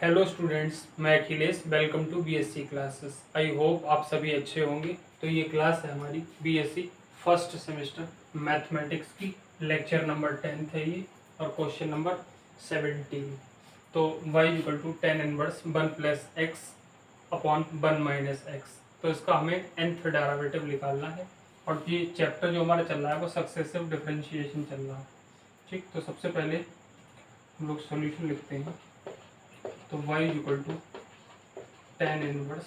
Hello students, मैं Akhilesh. Welcome to BSc classes. I hope आप सभी अच्छे होंगे। तो ये क्लास है हमारी बीएससी फर्स्ट सेमेस्टर मैथमेटिक्स की। लेक्चर नंबर 10 है ये और क्वेश्चन नंबर 17। तो y equal to tan inverse 1 plus x upon 1 minus X. तो इसका हमें nth डेरिवेटिव निकालना है और ये चैप्टर जो हमारा चल रहा है वो सक्सेसिव डिफरेंशिएशन चल रहा है। ठीक, तो सबसे पहले हम लोग सॉल्यूशन लिखते हैं। तो y equal to tan inverse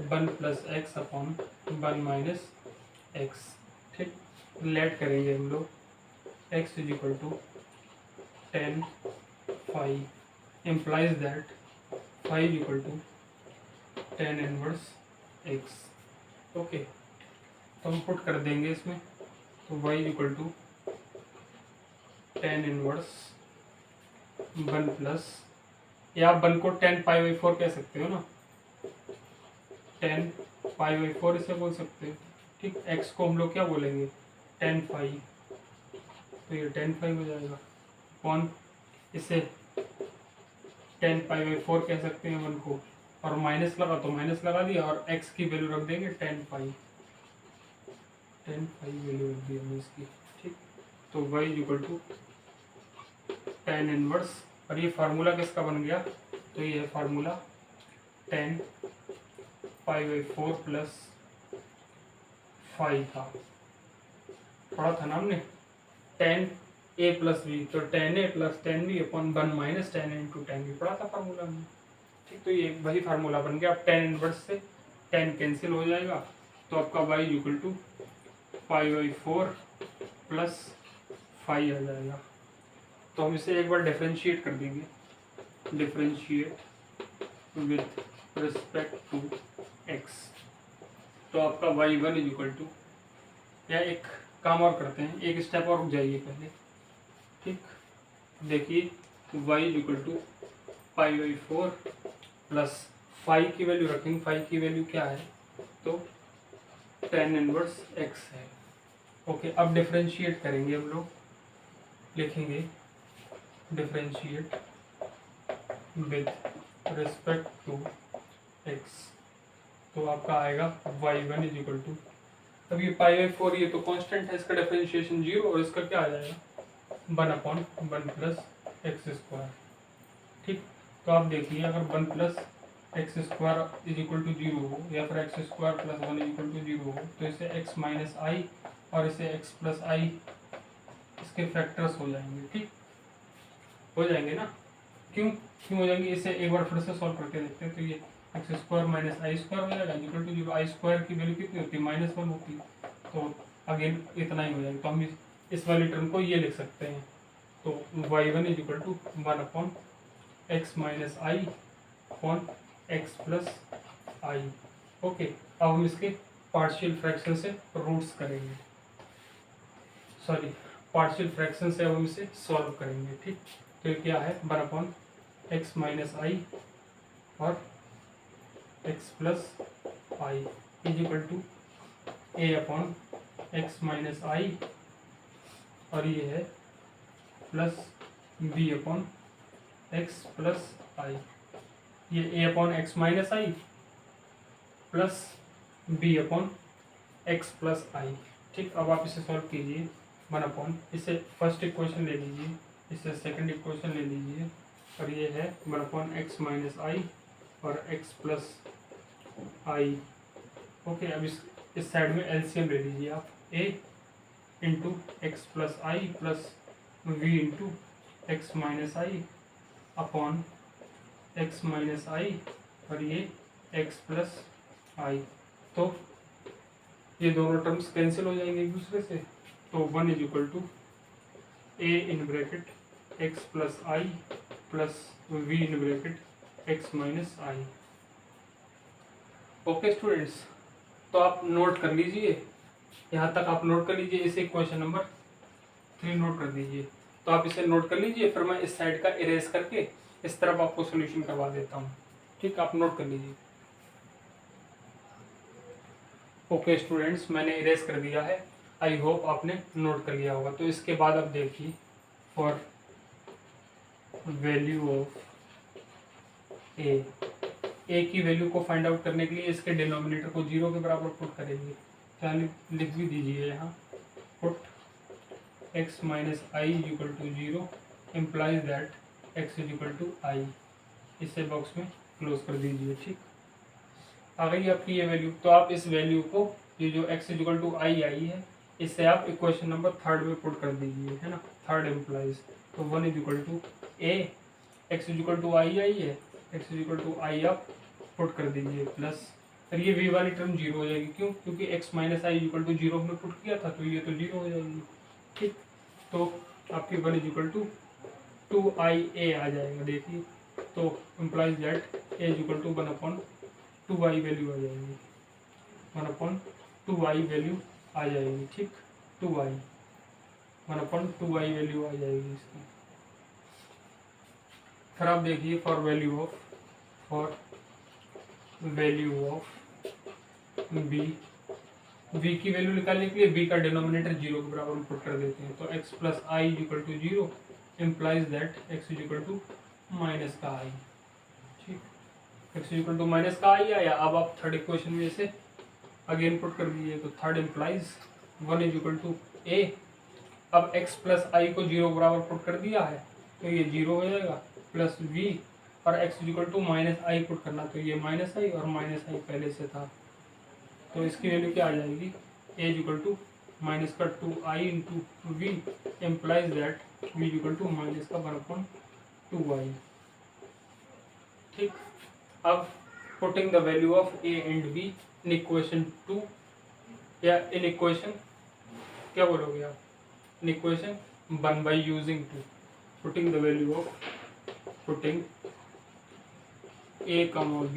1 plus x upon 1 minus x. ठीक, लेट करेंगे हम लोग। x is equal to tan five implies that five equal to tan inverse x. Okay, तो हम पुट कर देंगे इसमें। तो y equal to tan inverse 1 plus, या आप 1 को 10π/4 कह सकते हो ना, 10π/4 इसे बोल सकते हो। ठीक, x को हम लोग क्या बोलेंगे, 10π, तो ये 10π हो जाएगा। कौन इसे 10π/4 कह सकते हैं 1 को, और माइनस लगा तो माइनस लगा दिया और x की वैल्यू रख देंगे 10π वैल्यू रख दी हमने इसकी। ठीक, तो y equal to tan inverse, और ये फार्मूला किसका बन गया, तो ये है फार्मूला 10π/4 प्लस 5 था। पढ़ा था ना हमने 10a प्लस b, तो 10a plus 10b upon 1 minus 10 into 10b पढ़ा था फार्मूला में। ठीक, तो ये वही फार्मूला बन गया। अब 10 इनवर्स से 10 कैंसिल हो जाएगा, तो आपका y इक्वल टू π/4 प्लस 5 आ जाएगा। तो हम इसे एक बार डिफरेंशिएट कर देंगे। Differentiate with respect to x, तो आपका y1 इज इक्वल टू, या एक काम और करते हैं, एक स्टेप और रुक जाइए पहले। ठीक, देखिए y is equal to π/4 plus 5 की वैल्यू रखेंगे। 5 की वैल्यू क्या है, तो टेन इनवर्स x है। ओके, अब डिफरेंशिएट करेंगे हम लोग। लिखेंगे differentiate with respect to x, तो आपका आएगा y1 इज इक्वल टू, अब ये π/4 ये तो कांस्टेंट है, इसका डिफरेंशिएशन 0, और इसका क्या आ जाएगा 1 अपॉन 1 प्लस एक्स स्क्वायर। ठीक, तो आप देखिए अगर 1 plus x square is equal to 0 हो, या फिर x square plus 1 is equal to 0 हो, तो इसे x माइनस आई और इसे x प्लस आई इसके फैक्टर्स हो जाएंगे। ठीक, हो जाएंगे ना, क्यों हो जाएंगे, इसे एक बार फिर से सॉल्व करके देखते हैं। तो ये एक्स स्क्वायर माइनस आई स्क्वायर हो जाएगा इक्वल टू 0। आई स्क्वायर की वैल्यू कितनी होती है, -1 होती है, तो अगेन इतना ही हो जाएगा। तो हम इस वाली टर्म को ये लिख सकते हैं। तो y1 is equal to 1 upon x minus i upon x plus i. Okay, अब हम इसके पार्शियल फ्रैक्शन से रूट्स करेंगे, सॉरी पार्शियल फ्रैक्शन से अब हम इसे सॉल्व करेंगे। ठीक, तो ये क्या है 1 अपॉन एक्स माइनस आई और x plus i is equal to a upon x minus i, और ये है plus b upon x plus i. ये a upon x minus i plus b upon x plus i. ठीक, अब आप इसे solve कीजिए। 1 अपॉन, इसे फर्स्ट इक्वेशन ले लीजिए, इसे सेकंड इक्वेशन ले लीजिए, और ये है 1 अपॉन एक्स माइनस आई और एक्स प्लस आई। ओके, अब इस साइड में एलसीएम ले लीजिए आप, a into x plus i plus v into x minus i upon x minus i, और ये एक्स प्लस आई। तो ये दोनों टर्म्स कैंसिल हो जाएंगे एक दूसरे से, तो 1 is equal to a in bracket x plus i plus v in bracket x minus i. Okay students, तो आप नोट कर लीजिए, यहाँ तक आप नोट कर लीजिए। इसे क्वेश्चन नंबर 3 नोट कर दीजिए। तो आप इसे नोट कर लीजिए, फिर मैं इस साइड का इरेज करके इस तरफ आपको सोल्यूशन करवा देता हूँ। ठीक, आप नोट कर लीजिए। ओके स्टूडेंट्स, मैंने इरेज कर दिया है। आई होप आपने नोट कर लिया होगा। तो इसके बाद अब देखिए, फॉर वैल्यू ऑफ ए की वैल्यू को फाइंड आउट करने के लिए इसके डिनोमिनेटर को 0 के बराबर पुट करेंगे। क्या लिख भी दीजिए यहाँ, put x minus i equal to 0 implies that x is equal to i. इसे बॉक्स में क्लोज कर दीजिए। ठीक, आ गई आपकी ये वैल्यू। तो आप इस वैल्यू को, ये जो x is equal to i i है, इससे आप इक्वेशन नंबर 3 में पुट कर दीजिए, है ना। 3 इम्प्लाइज, तो 1 इज इक्वल टू ए, x is equal to i i है, x is equal to i आप पुट कर दीजिए प्लस, फिर ये v वाली टर्म 0 हो जाएगी। क्यों? क्योंकि x minus i equal to 0 हमने पुट किया था, तो ये तो 0 हो जाएगी। ठीक, तो आपकी 1 इज इक्वल टू 2ia आ जाएगा। देखिए, तो implies that a is equal to 1/2i value आ जाएगी, 1/2i वैल्यू आ जाएगी। ठीक, 2i 1/2i वैल्यू आ जाएगी इसकी। फिर आप देखिए फॉर वैल्यू ऑफ b की वैल्यू निकालने के लिए b का डिनोमिनेटर 0 के बराबर में पुट कर देते हैं। तो x plus i equal to 0 implies that x is equal to minus का i। ठीक, x is equal to minus का i आया। अब आप थर्ड इक्वेशन में इसे अगेन पुट कर दीजिए, तो third implies 1 is equal to a। अब x प्लस आई को 0 के बराबर पुट कर दिया है, तो ये 0 हो जाएगा, प्लस v, और x is equal to minus i put करना, तो ये माइनस आई और माइनस आई पहले से था, तो इसकी वैल्यू क्या आ जाएगी, a is equal to minus का 2i into v implies that v is equal to minus का 1/2i। ठीक, अब putting the value of a and b in equation 2, या इन इक्वेशन क्या बोलोगे आप, in equation 1 by using 2, putting the value of a, b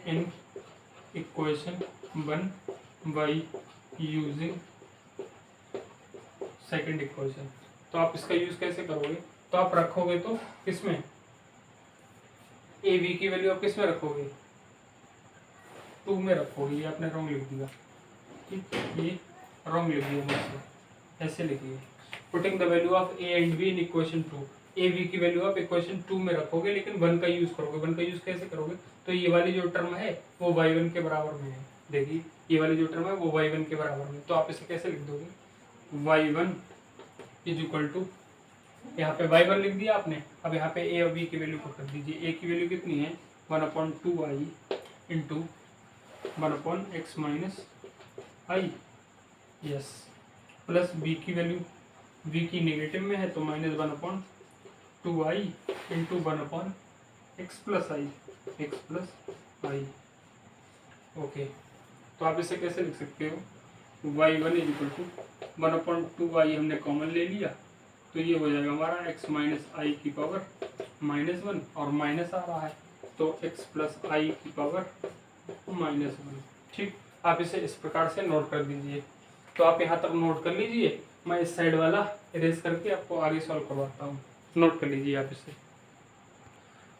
in equation 1 by using second equation. तो आप इसका यूज कैसे करोगे, तो आप रखोगे तो किसमें, ए बी की वैल्यू आप किस में रखोगे, 2 में रखोगे। ये आपने रॉन्ग लिख दिया। ठीक, ये रॉन्ग लिख दिया मुझसे, ऐसे लिखिए, putting the value of a and b in equation 2, a b की वैल्यू आप इक्वेशन 2 में रखोगे, लेकिन 1 का यूज करोगे। 1 का यूज कैसे करोगे, तो ये वाली जो टर्म है वो y1 के बराबर में है। देखिए, ये वाली जो टर्म है वो y1 के बराबर में, तो आप इसे कैसे लिख दोगे, y1 इज इक्वल टू, यहाँ पे y1 लिख दिया आपने। अब यहाँ पे a और b की वैल्यू पुट कर दीजिए। a की वैल्यू कितनी है, 1/2i into 1/x minus i, yes, plus b की वैल्यू, b की नेगेटिव में है, तो minus 1/2i into 1/x plus i. Okay, तो आप इसे कैसे लिख सकते हो, y1 is equal to 1/2i हमने कॉमन ले लिया, तो ये हो जाएगा हमारा x माइनस आई की पावर -1, और माइनस आ रहा है, तो x प्लस आई की पावर -1। ठीक, आप इसे इस प्रकार से नोट कर दीजिए। तो आप यहाँ तक नोट कर लीजिए, मैं इस साइड वाला इरेज करके आपको आगे सॉल्व करवाता हूँ। नोट कर लीजिए आप इसे।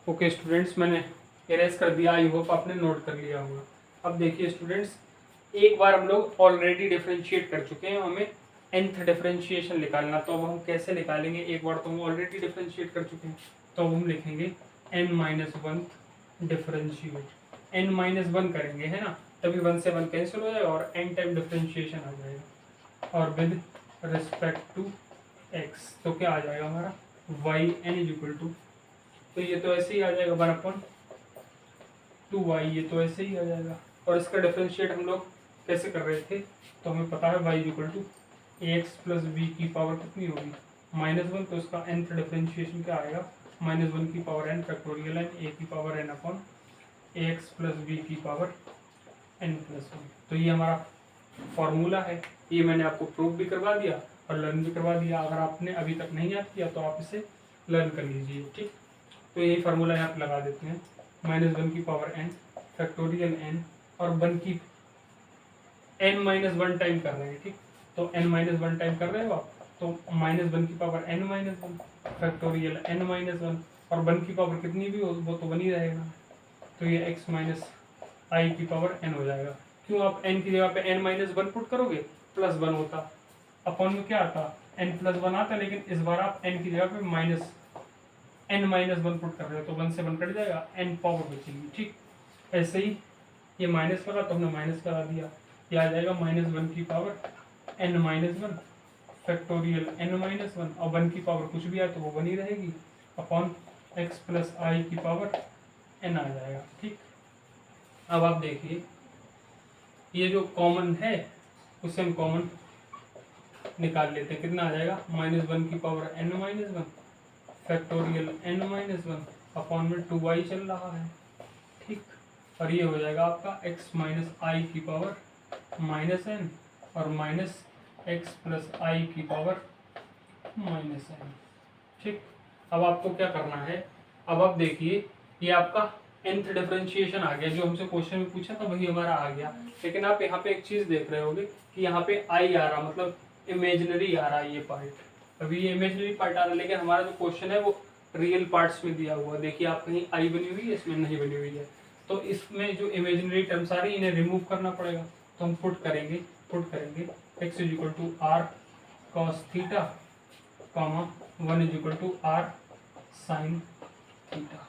ओके स्टूडेंट्स, मैंने इरेज कर दिया, आई होप आपने नोट कर लिया होगा। अब देखिए स्टूडेंट्स, एक बार हम लोग ऑलरेडी डिफरेंशिएट कर चुके हैं, हमें nth डिफरेंशिएशन निकालना, तो अब हम कैसे निकालेंगे, एक बार तो हम ऑलरेडी डिफरेंशिएट कर चुके हैं, तो हम लिखेंगे n-1 डिफरेंशिएट, n-1 करेंगे, है ना, तभी 1 से 1 कैंसिल हो जाएगा और n टाइम डिफरेंशिएशन आ जाएगा, और विद रिस्पेक्ट टू x, तो क्या आ जाएगा हमारा yn इज इक्वल टू, तो ये तो ऐसे ही आ जाएगा 1/2y, ये तो ऐसे ही आ जाएगा। और इसका डिफरेंशिएट हम लोग कैसे कर रहे थे, तो हमें पता है y is equal to ax plus b की पावर कितनी होगी, -1, तो इसका nth डिफरेंशिएशन क्या आएगा, -1 की power n factorial n, a की power n upon ax plus b की पावर n प्लस 1। तो ये हमारा फॉर्मूला है, ये मैंने आपको प्रूव भी करवा दिया और लर्न भी करवा दिया। अगर आपने अभी तक नहीं याद किया तो आप इसे लर्न कर लीजिए। ठीक, तो यही फार्मूला यहाँ पे लगा देते हैं, -1 की पावर n फैक्टोरियल n, और 1 की n-1 टाइम कर रहे हैं। ठीक, तो n-1 टाइम कर रहे हो आप, तो -1 की पावर n-1 फैक्टोरियल n-1, और 1 की पावर कितनी भी हो वो तो 1 ही रहेगा, तो ये x माइनस आई की पावर n हो जाएगा। क्यों, आप n की जगह पे n-1 पुट करोगे, +1 होता, अपॉन में क्या आता, n+1 आता, लेकिन इस बार आप n की जगह पे n-1 पुट कर रहे हो तो 1 से 1 कट जाएगा, n पावर बचेगी। ठीक, ऐसे ही ये माइनस लगा तो हमने माइनस लगा दिया, ये आ जाएगा -1 की पावर n-1 फैक्टोरियल n-1, और 1 की पावर कुछ भी आए तो वो बनी रहेगी अपॉन x प्लस आई की पावर n आ जाएगा। ठीक, अब आप देखिए ये जो कॉमन है उसे हम कॉमन निकाल लेते हैं, कितना आ जाएगा -1 की power n-1 factorial n-1 upon में 2y चल रहा है। ठीक, और ये हो जाएगा आपका x माइनस आई की पावर -n और माइनस x प्लस आई की पावर -n। ठीक, अब आपको क्या करना है, अब आप देखिए ये आपका nth डिफरेंशिएशन आ गया, जो हमसे क्वेश्चन में पूछा था वही हमारा आ गया। लेकिन आप यहाँ पे एक चीज देख रहे होगे कि यहाँ पे आई आ रहा, मतलब इमेजिनरी आ रहा है ये पार्ट। अभी ये इमेजिनरी पार्ट आ रहा है, लेकिन हमारा जो क्वेश्चन है वो रियल पार्ट्स में दिया हुआ। देखिए आप कहीं आई बनी हुई है, इसमें नहीं बनी हुई है, तो इसमें जो इमेजिनरी टर्म्स आ रही है इन्हें रिमूव करना पड़ेगा। तो हम पुट करेंगे x equal to r cos theta comma 1 equal to r sine theta.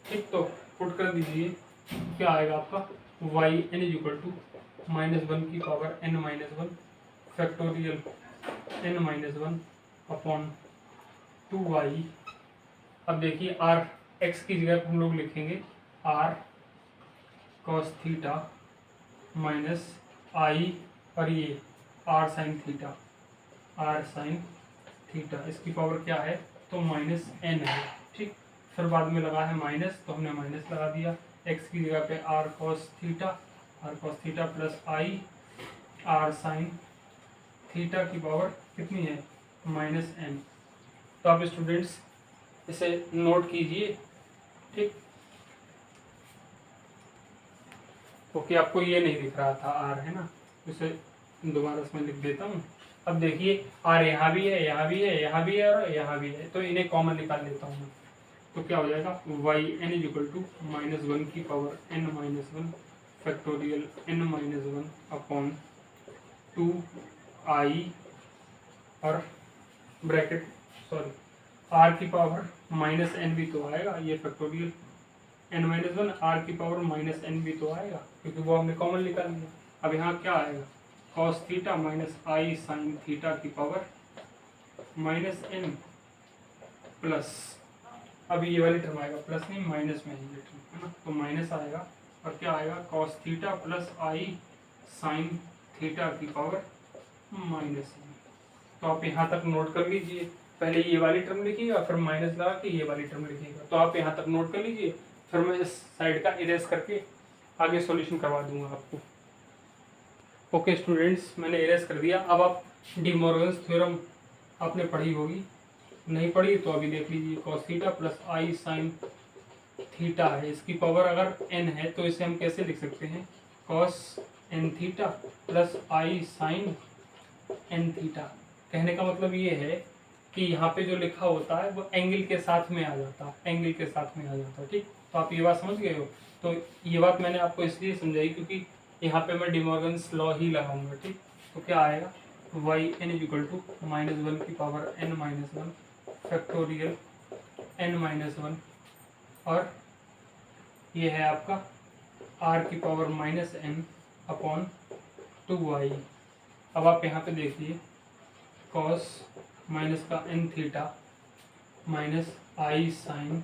ठीक, तो पुट कर दीजिए, क्या आएगा आपका y n इक्वल टू -1 की power n-1 factorial n-1 upon 2y। अब देखिए r x की जगह हम लोग लिखेंगे r cos theta minus i और ये r sin थीटा, इसकी पावर क्या है तो -n है। ठीक, फिर बाद में लगा है माइनस तो हमने माइनस लगा दिया, x की जगह पे r cos थीटा प्लस आई r sin थीटा की पावर कितनी है -n। तो आप स्टूडेंट्स इसे नोट कीजिए। ठीक, ओके, आपको ये नहीं दिख रहा था r है ना, इसे दोबारा इसमें लिख देता हूँ। अब देखिए r यहाँ भी है, यहाँ भी है, यहाँ भी है और यहाँ भी है, तो इन्हें कॉमन निकाल लेता हूँ मैं। तो क्या हो जाएगा y n इक्वल टू -1 की power n-1 factorial n-1 upon 2i और ब्रैकेट r की पावर -n भी तो आएगा, ये फैक्टोरियल n-1 r की पावर -n भी तो आएगा क्योंकि वो हमने कॉमन निकाल लिया। अब यहाँ क्या आएगा cos थीटा माइनस आई साइन थीटा की पावर -n प्लस, अब ये वाली टर्म आएगा प्लस नहीं माइनस में ये टर्म है ना, तो माइनस आएगा और क्या आएगा cos थीटा प्लस आई साइन थीटा की पावर -n। तो आप यहाँ तक नोट कर लीजिए, पहले ये वाली टर्म लिखिएगा फिर माइनस लगा के ये वाली टर्म लिखिएगा। तो आप यहाँ तक नोट कर लीजिए, फिर मैं इस साइड का इरेज करके आगे सॉल्यूशन करवा दूंगा आपको। ओके स्टूडेंट्स, मैंने इरेज कर दिया। अब आप डी मॉर्गन्स थ्योरम आपने पढ़ी होगी, नहीं पढ़ी तो अभी देख लीजिए। cos थीटा प्लस आई साइन थीटा है, इसकी पावर अगर n है तो इसे हम कैसे लिख सकते हैं cos n थीटा प्लस आई साइन n थीटा। कहने का मतलब ये है कि यहाँ पे जो लिखा होता है वो एंगल के साथ में आ जाता है, ठीक। तो आप ये बात समझ गए हो। तो ये बात मैंने आपको इसलिए समझाई क्योंकि यहाँ पे मैं डी मॉर्गन्स लॉ ही लगाऊंगा, ठीक। तो क्या आएगा y n इक्वल टू -1 की पावर n-1 फैक्टोरियल n-1 और ये है आपका r की पावर -n अपॉन 2y। अब आप यहाँ पे देखिए cos माइनस का n थीटा माइनस आई साइन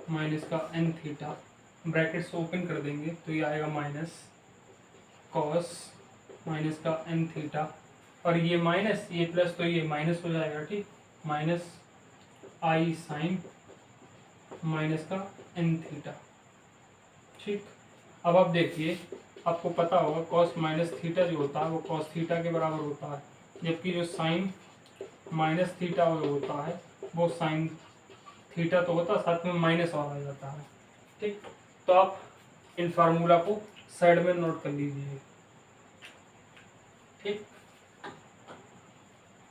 माइनस का n थीटा, ब्रैकेट्स ओपन कर देंगे तो ये आएगा माइनस cos माइनस का n थीटा और ये माइनस ये प्लस तो ये माइनस हो जाएगा, ठीक। माइनस आई साइन माइनस का n थीटा, ठीक। अब आप देखिए, आपको पता होगा cos माइनस थीटा जो होता है वो cos थीटा के बराबर होता है, जबकि जो साइन माइनस थीटा होता है वो साइन थीटा तो होता है, साथ में माइनस और आ जाता है, ठीक। तो आप इन फार्मूला को साइड में नोट कर लीजिए, ठीक।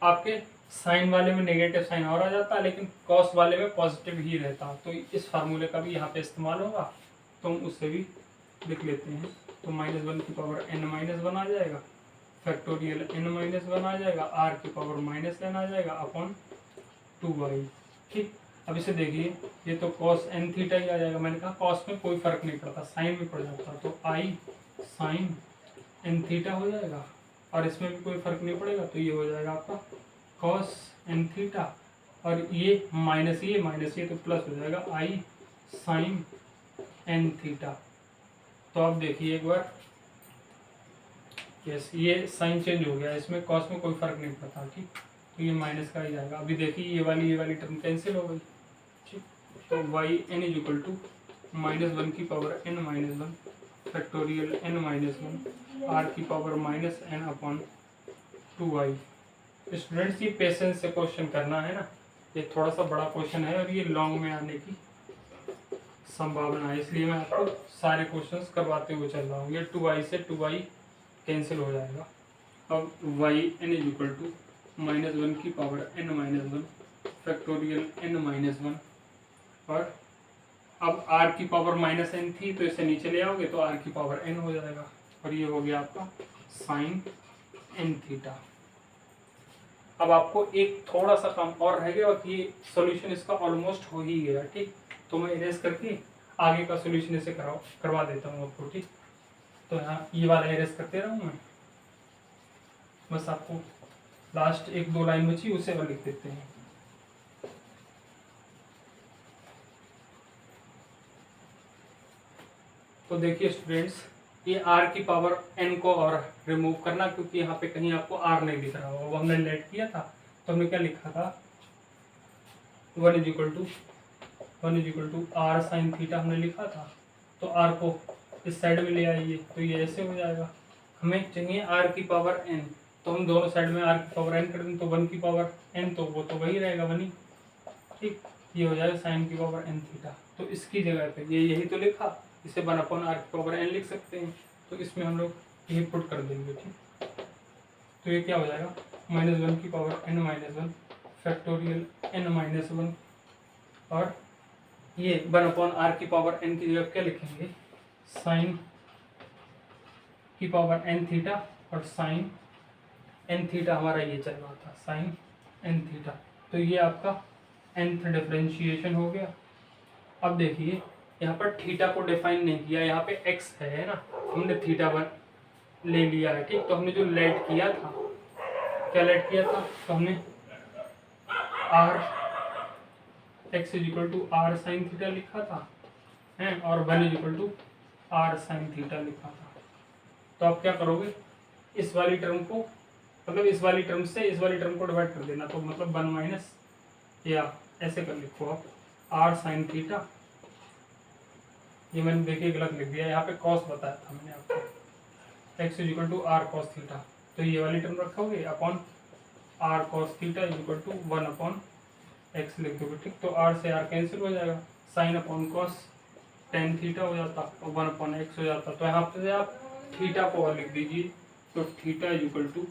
आपके साइन वाले में नेगेटिव साइन और आ जाता है लेकिन कॉस वाले में पॉजिटिव ही रहता है, तो इस फार्मूले का भी यहाँ पे इस्तेमाल होगा, तो हम उससे भी लिख लेते हैं। तो -1 की पावर n-1 आ जाएगा, फैक्टोरियल n-1 आ जाएगा, r की पावर -n आ जाएगा अपॉन 2y, ठीक। अब इसे देखिए, ये तो cos n थीटा ही आ जाएगा। मैंने कहा cos में कोई फर्क नहीं पड़ता, साइन में पड़ जाता, तो आई साइन n थीटा हो जाएगा, और इसमें भी कोई फर्क नहीं पड़ेगा, तो ये हो जाएगा आपका cos n थीटा, और ये माइनस ये तो प्लस हो जाएगा आई साइन n थीटा। तो आप देखिए एक बार, यस ये साइन चेंज हो गया, इसमें कॉस में कोई फर्क नहीं पड़ता, ठीक, तो ये माइनस का ही जाएगा। अभी देखिए ये वाली टर्म कैंसिल हो गई, ठीक, तो y n is equal to -1 की power n minus 1 factorial n minus 1 r की पावर माइनस n अपॉन 2i। स्टूडेंट्स ये पेशेंस से क्वेश्चन करना है ना, ये थोड़ा सा बड़ा क्वेश्चन है और ये लॉन्ग में आने की संभावना है, इसलिए मैं आपको सारे क्वेश्चंस करवाते हुए चल रहा हूँ। ये 2i से 2i कैंसिल हो जाएगा। अब y n is equal to -1 की power n minus 1 factorial n minus 1, और अब r की पावर -n थी तो इसे नीचे ले आओगे तो r की पावर n हो जाएगा, और ये हो गया आपका साइन n थीटा। अब आपको एक थोड़ा सा काम और रह गया, और ये सॉल्यूशन इसका ऑलमोस्ट हो ही गया, ठीक, तो मैं इरेज करके आगे का सॉल्यूशन इसे करवा देता हूँ आपको, ठीक। तो यहाँ ये वाला इरेज करते रहूँ मैं, बस आपको लास्ट 1-2 लाइन बची उसे और लिख देते हैं। तो देखिए स्टूडेंट्स, ये r की पावर n को और रिमूव करना, क्योंकि यहाँ पे कहीं आपको r नहीं दिख रहा होगा, वो हमने लेट किया था, तो हमने क्या लिखा था 1 is equal to r sine theta हमने लिखा था, तो r को इस साइड में ले आइए तो ये ऐसे हो जाएगा। हमें चाहिए r की पावर n, तो हम दोनों साइड में r की पावर n कर दें, तो 1 की पावर n तो वो तो वही रहेगा 1 ही, ठीक, ये हो जाएगा साइन की पावर n थीटा। तो इसकी जगह पे ये यही तो लिखा, इसे 1/r की पावर n लिख सकते हैं, तो इसमें हम लोग यही पुट कर देंगे, ठीक। तो ये क्या हो जाएगा -1 की power n minus 1 factorial n minus 1, और ये 1/r की पावर n की जगह क्या लिखेंगे साइन की पावर n थीटा, और साइन n थीटा हमारा ये चल रहा था साइन n थीटा। तो ये आपका nth डिफरेंशिएशन हो गया। अब देखिए यहाँ पर थीटा को डिफाइन नहीं किया, यहाँ पे x है ना, हमने थीटा 1 ले लिया है, ठीक। तो हमने जो लेट किया था, क्या लेट किया था, तो हमने r x is equal to r sine theta लिखा था है, और 1 is equal to r sine theta लिखा था। तो आप क्या करोगे, इस वाली टर्म को, मतलब इस वाली टर्म से इस वाली टर्म को डिवाइड कर देना, तो मतलब 1 माइनस, या ऐसे कर लिखो आप r साइन थीटा, ये मैंने देखिए गलत लिख दिया, यहाँ पे कॉस बताया था मैंने आपको, x is equal to r cos theta, तो ये वाली टर्म रखोगे upon r cos theta is equal to 1 upon x लिख दोगे, ठीक। तो r से r कैंसिल हो जाएगा, sine upon cos tan theta हो जाता, और 1 अपॉन x हो जाता। तो यहाँ पे आप थीटा को और लिख दीजिए, तो थीटा इज इक्वल टू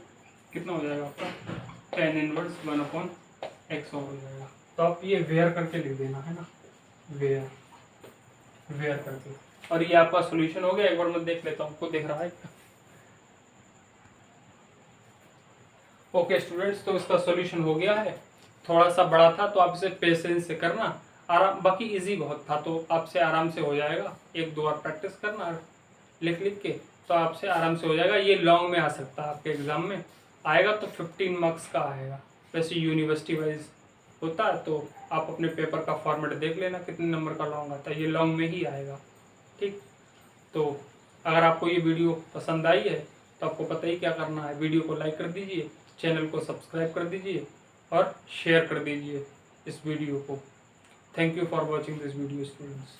कितना हो जाएगा आपका टेन इनवर्स 1 अपॉन x और हो जाएगा। तो आप ये वेयर करके लिख देना है ना, वेयर करके, और ये आपका सॉल्यूशन हो गया। एक बार मैं देख लेता हूँ, आपको दिख रहा है। ओके स्टूडेंट्स, तो इसका सॉल्यूशन हो गया है, थोड़ा सा बड़ा था तो आप इसे पेशेंस से करना, आराम, बाकी इजी बहुत था, तो आपसे आराम से हो जाएगा। 1-2 बार प्रैक्टिस करना लिख के, तो आपसे आराम से हो जाएगा। ये लॉन्ग में आ सकता है, आपके एग्जाम में आएगा तो 15 मार्क्स का आएगा, वैसे यूनिवर्सिटी वाइज होता है। तो आप अपने पेपर का फॉर्मेट देख लेना कितने नंबर का लॉन्ग आता है, ये लॉन्ग में ही आएगा, ठीक। तो अगर आपको ये वीडियो पसंद आई है तो आपको पता ही क्या करना है, वीडियो को लाइक कर दीजिए, चैनल को सब्सक्राइब कर दीजिए, और शेयर कर दीजिए इस वीडियो को। Thank you for watching this video students.